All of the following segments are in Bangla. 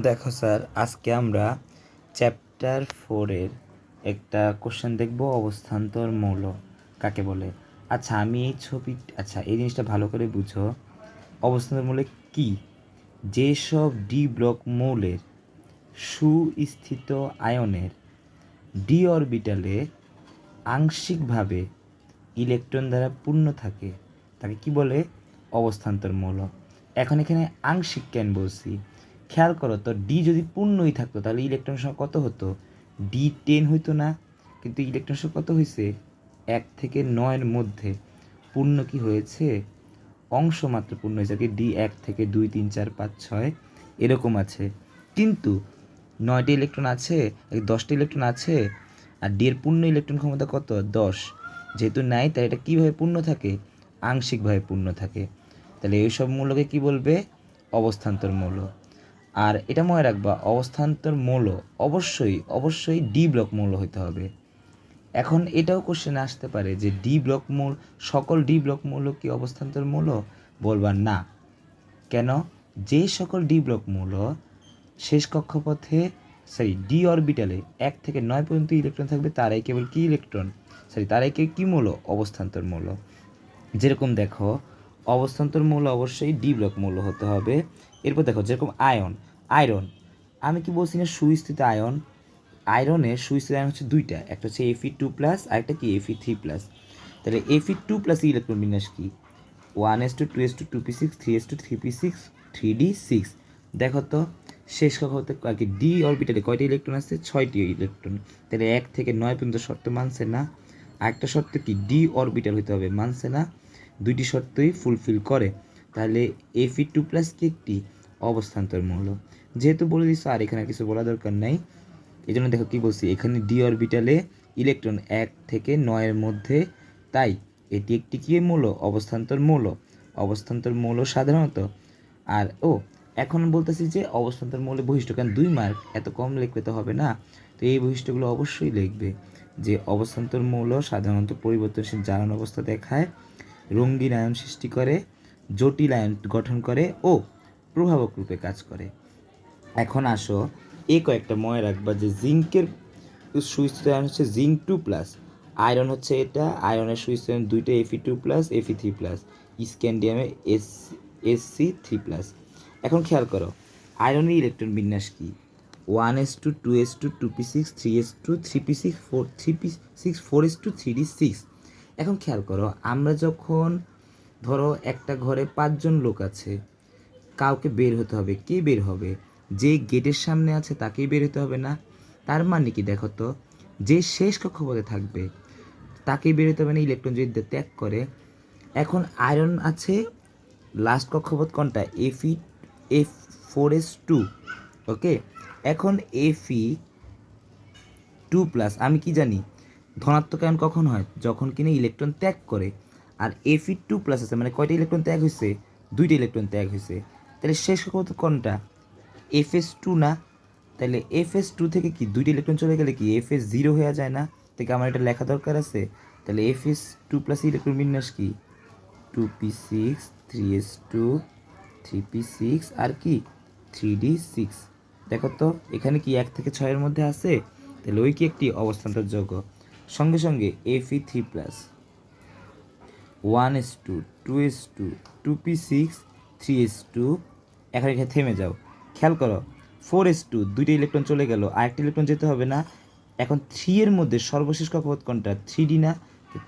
দেখো স্যার, আজকে আমরা চ্যাপ্টার 4-এর একটা কোশ্চেন দেখব, অবস্থান্তর মৌল কাকে বলে। আচ্ছা, আমি এই এই জিনিসটা ভালো করে বুঝো। অবস্থান্তর মৌল কি? যেসব ডি ব্লক মৌলের সুস্থিত আয়নের ডি অরবিটালে আংশিকভাবে ইলেকট্রন দ্বারা পূর্ণ থাকে তাকে কি বলে? অবস্থান্তর মৌল। এখন এখানে আংশিক কেন বলছি? খেয়াল করো তো, ডি যদি পূর্ণই থাকতো তাহলে ইলেকট্রন সংখ্যা কত হতো? ডি 10 হইতো না, কিন্তু ইলেকট্রন সংখ্যা কত হয়েছে? 1 থেকে 9-এর মধ্যে পূর্ণ কি হয়েছে? অংশ মাত্র পূর্ণ হয়েছে, কি ডি 1 থেকে 2 3 4 5 6 এরকম আছে, কিন্তু 9টি ইলেকট্রন আছে, 10টি ইলেকট্রন আছে, আর ডি এর পূর্ণ ইলেকট্রন ক্ষমতা কত? 10। যেহেতু নাই, তাই এটা কীভাবে পূর্ণ থাকে? আংশিকভাবে পূর্ণ থাকে। তাহলে এইসব মৌলকে কি বলবে? অবস্থান্তর মৌল। আর এটা মনে রাখবা, অবস্থান্তর মৌল অবশ্যই অবশ্যই ডি ব্লক মৌল হতে হবে। এখন এটাও কোশ্চেনে আসতে পারে যে ডি ব্লক মৌল, সকল ডি ব্লক মৌল কি অবস্থান্তর মৌল? বলবা না। কেন? যে সকল ডি ব্লক মৌল শেষ কক্ষপথে ডি অরবিটালে 1 থেকে 9 পর্যন্ত ইলেকট্রন থাকবে, তারাই কেবল কি ইলেকট্রন, তারাই কি মৌল? অবস্থান্তর মৌল। যেরকম দেখো, অবস্থান্তর মৌল অবশ্যই ডি ব্লক মৌল হতে হবে। এরপর দেখো, যেরকম আয়রন, আমি কি বলছি না সুস্থিত আয়ন? আয়রনের সুস্থিত আয়ন হচ্ছে দুইটা, একটা হচ্ছে Fe2+, আরেকটা কি Fe3+। তাহলে Fe2+ ইলেকট্রন বিন্যাস কি? 1s2 2s2 2p6 3s2 3p6 3d6। দেখো তো, শেষ কক্ষপথে আর কি ডি অরবিটালে কয়টি ইলেকট্রন আছে? 6টি ইলেকট্রন। তাহলে 1 থেকে 9 পর্যন্ত শর্ত মানছে না। আরেকটা শর্ত কি? ডি অরবিটাল হতে হবে, মানছে না। দুইটি শর্তই ফুলফিল করে। তাহলে Fe2+ কি একটি অবস্থান্তর মৌল। যেহেতু বলে দিচ্ছ, আর এখানে কিছু বলা দরকার নাই। এই জন্য দেখো কি বলছি, এখানে ডি অরবিটালে ইলেকট্রন 1 থেকে 9-এর মধ্যে, তাই এটি একটি কি মৌল? অবস্থান্তর মৌল। অবস্থান্তর মৌল সাধারণত। আর এখন বলতেছি যে অবস্থান্তর মৌলের বৈশিষ্ট্য, কারণ 2 মার্ক, এত কম লিখলে তো হবে না। তো এই বৈশিষ্ট্যগুলো অবশ্যই লিখবে, যে অবস্থান্তর মৌল সাধারণত পরিবর্তনশীল জারণ অবস্থা দেখায়, রঙিন আয়ন সৃষ্টি করে, জটিল আয়ন গঠন করে ও প্রভাবক রূপে কাজ করে। এখন আসো, কয়েকটা মনে রাখবা যে জিঙ্কের সুস্থিত আয়ন হচ্ছে Zinc2+, আয়রন হচ্ছে এটা, আয়রনের সুস্থিত আয়ন দুইটা Fe2+, Fe3+, স্ক্যান্ডিয়ামে Sc3+। এখন খেয়াল করো, আয়রনের ইলেকট্রন বিন্যাস কি? 1s2 2s2 2p6 3s2 3p6 3p6 4s2 3d6। এখন খেয়াল করো, আমরা যখন ধরো একটা ঘরে 5 জন লোক আছে, কাউকে বের হতে হবে, কে বের হবে? যে গেটের সামনে আছে তাকেই বের হতে হবে না? তার মানে কি দেখো তো, যে শেষ কক্ষপথে থাকবে তাকেই বের হতে হবে না, ইলেকট্রন যদি ত্যাগ করে। এখন আয়রন আছে লাস্ট কক্ষপথ কোনটা? Fe4s2। ওকে, এখন Fe2+, আমি কি জানি ধনাত্মক আয়ন কখন হয়? যখন কিনা ইলেকট্রন ত্যাগ করে। আর Fe2+ আছে, মানে কয়টা ইলেকট্রন ত্যাগ হয়েছে? 2টা ইলেকট্রন ত্যাগ হয়েছে। তাহলে শেষ কক্ষপথ কোনটা? Fs2 না? তাহলে Fs2 থেকে কি 2টা ইলেকট্রন চলে গেলে কি Fs0 হয়ে যায় না? থেকে আমার এটা লেখা দরকার আছে। তাহলে Fs2+ ইলেকট্রন বিন্যাস কি? 2p6 3s2 3p6 আর কি 3d6। দেখো তো, এখানে কি 1 থেকে 6-এর মধ্যে আছে? তাহলে ওই কি একটি অবস্থান্তর যৌগ। সঙ্গে সঙ্গে Fe3+, 1s2 2s2 2p6 3s2। এখন এখানে থেমে যাও, খেয়াল করো, 4s2 2টা ইলেকট্রন চলে গেল, আরেকটা ইলেকট্রন যেতে হবে না? এখন 3-এর মধ্যে সর্বশেষ কক্ষপথ কোনটা? 3d না?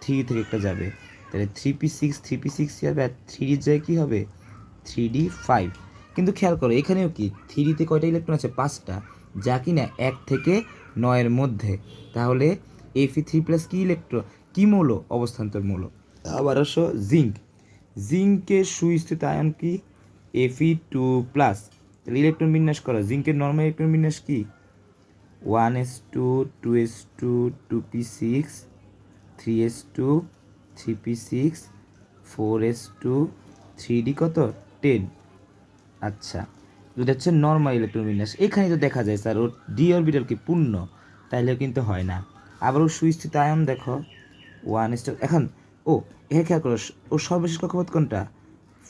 3 থেকে একটা যাবে, তাহলে 3p6 যাবে, আর 3d যায় কি হবে? 3d5। কিন্তু খেয়াল করো, এখানেও কি 3তে কয়টা ইলেকট্রন আছে? 5টা, যা কি না 1 থেকে 9-এর মধ্যে। তাহলে Fe3+ কি ইলেকট্রন, কি মৌল? অবস্থান্তর মৌল। আবার আসো জিঙ্কের সুস্থিত আয়ন কি? Fe2+। তাহলে ইলেকট্রন বিন্যাস করো, জিঙ্কের নর্মাল ইলেকট্রন বিন্যাস কি? 1s2 2s2 2p6 3s2 3p6 4s2 3d কত? 10। আচ্ছা, এটা হচ্ছে নর্মাল ইলেকট্রন বিন্যাস। এখানে তো দেখা যায় স্যার ওর ডি অরবিটাল কি পূর্ণ, তাইলেও কিন্তু হয় না। আবার ওর সুস্থিত আয়ন দেখো 1s2। এখন এখানে খেয়াল করো, ওর সর্বশেষ কক্ষপথ কোনটা?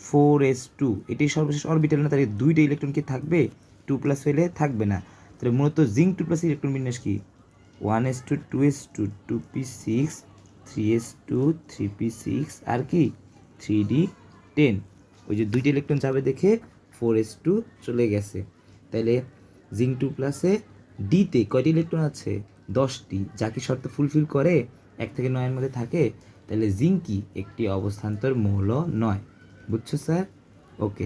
4s2। এটাই সর্বশেষ অরবিটাল না? তাহলে 2টা ইলেকট্রন কি থাকবে? টু প্লাস হইলে থাকবে না। তাহলে মূলত জিঙ্ক টু প্লাস ইলেকট্রন বিন্যাস কি 1s2 2s2 2p6 3s2 3p6 আর কি 3d10। ওই যে দুইটা ইলেকট্রন যাবে দেখে 4s2 চলে গেছে। তাইলে জিঙ্ক টু প্লাসে ডিতে কয়টি ইলেকট্রন আছে 10টি, যা কি শর্ত ফুলফিল করে 1 থেকে 9-এর মধ্যে থাকে। তাহলে জিঙ্ক কি একটি অবস্থান্তর মৌল নয়। বুঝছো স্যার? ওকে।